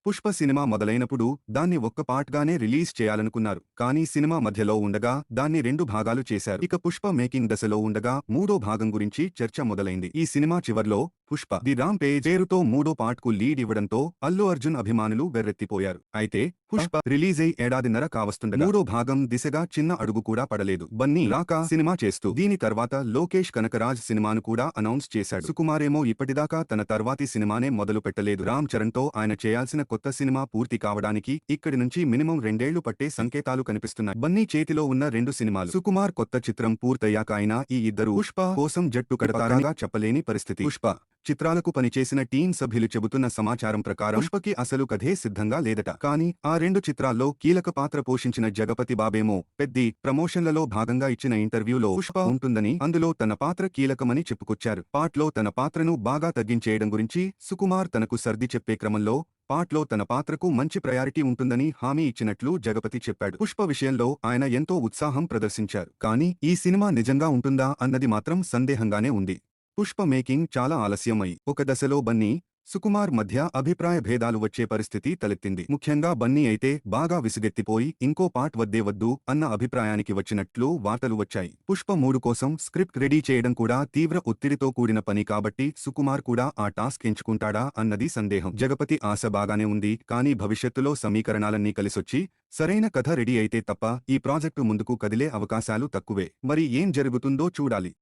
Pushpa cinema మొదలైనప్పుడు దాన్ని ఒక్క పార్ట్గానే release చేయాలనుకున్నారు. కానీ సినిమా మధ్యలో ఉండగా దాన్ని 2 భాగాలు చేశారు. ఇక పుష్ప మేకింగ్ దశలో ఉండగా మూడో భాగం గురించి చర్చ మొదలైంది. ఈ సినిమా చివర్లో పుష్ప ది రాంపేజ్ పేరుతో మూడో పార్ట్కు లీడ్ ఇవ్వడంతో అల్లు అర్జున్ అభిమానులు వెర్రెత్తిపోయారు. అయితే పుష్ప రిలీజై ఏడాదిన్నర కావస్తుండగా మూడో భాగం దిశగా చిన్న అడుగు కూడా పడలేదు. బన్నీ రాక సినిమా చేస్తూ దీని తర్వాత లోకేష్ కనకరాజ్ సినిమాను కూడా అనౌన్స్ చేశాడు. సుకుమారేమో ఇప్పటిదాకా తన తర్వాతి సినిమానే మొదలు పెట్టలేదు. రామ్ చరణ్తో ఆయన చేయాల్సిన కొత్త సినిమా పూర్తి కావడానికి ఇక్కడి నుంచి మినిమం 2 ఏళ్లు పట్టే సంకేతాలు కనిపిస్తున్నాయి. బన్నీ చేతిలో ఉన్న 2 సినిమాలు. సుకుమార్ కొత్త చిత్రం పూర్తయ్యాక అయినా ఈ ఇద్దరు పుష్ప కోసం జట్టు కడతారగా చెప్పలేని పరిస్థితి. పుష్ప చిత్రాలకు పనిచేసిన టీం సభ్యులు చెబుతున్న సమాచారం ప్రకారం పుష్పకి అసలు కథే సిద్ధంగా లేదట. కానీ ఆ 2 చిత్రాల్లో కీలక పాత్ర పోషించిన జగపతి బాబేమో పెద్ది ప్రమోషన్లలో భాగంగా ఇచ్చిన ఇంటర్వ్యూలో పుష్ప ఉంటుందని, అందులో తన పాత్ర కీలకమని చెప్పుకొచ్చారు. పార్ట్లో తన పాత్రను బాగా తగ్గించేయడం గురించి సుకుమార్ తనకు సర్ది చెప్పే క్రమంలో పార్ట్లో తన పాత్రకు మంచి ప్రయారిటీ ఉంటుందని హామీ ఇచ్చినట్లు జగపతి చెప్పాడు. పుష్ప విషయంలో ఆయన ఎంతో ఉత్సాహం ప్రదర్శించారు. కానీ ఈ సినిమా నిజంగా ఉంటుందా అన్నది మాత్రం సందేహంగానే ఉంది. పుష్ప మేకింగ్ చాలా ఆలస్యమై ఒక దశలో బన్నీ, సుకుమార్ మధ్య అభిప్రాయ భేదాలు వచ్చే పరిస్థితి తలెత్తింది. ముఖ్యంగా బన్నీ అయితే బాగా విసుగెత్తిపోయి ఇంకో పార్ట్ వద్దే వద్దు అన్న అభిప్రాయానికి వచ్చినట్లు వార్తలు వచ్చాయి. పుష్ప 3 కోసం స్క్రిప్ట్ రెడీ చేయడం కూడా తీవ్ర ఒత్తిడితో కూడిన పని కాబట్టి సుకుమార్ కూడా ఆ టాస్క్ ఎంచుకుంటాడా అన్నది సందేహం. జగపతి ఆశ బాగానే ఉంది. కానీ భవిష్యత్తులో సమీకరణాలన్నీ కలిసొచ్చి సరైన కథ రెడీ అయితే తప్ప ఈ ప్రాజెక్టు ముందుకు కదిలే అవకాశాలు తక్కువే. మరి ఏం జరుగుతుందో చూడాలి.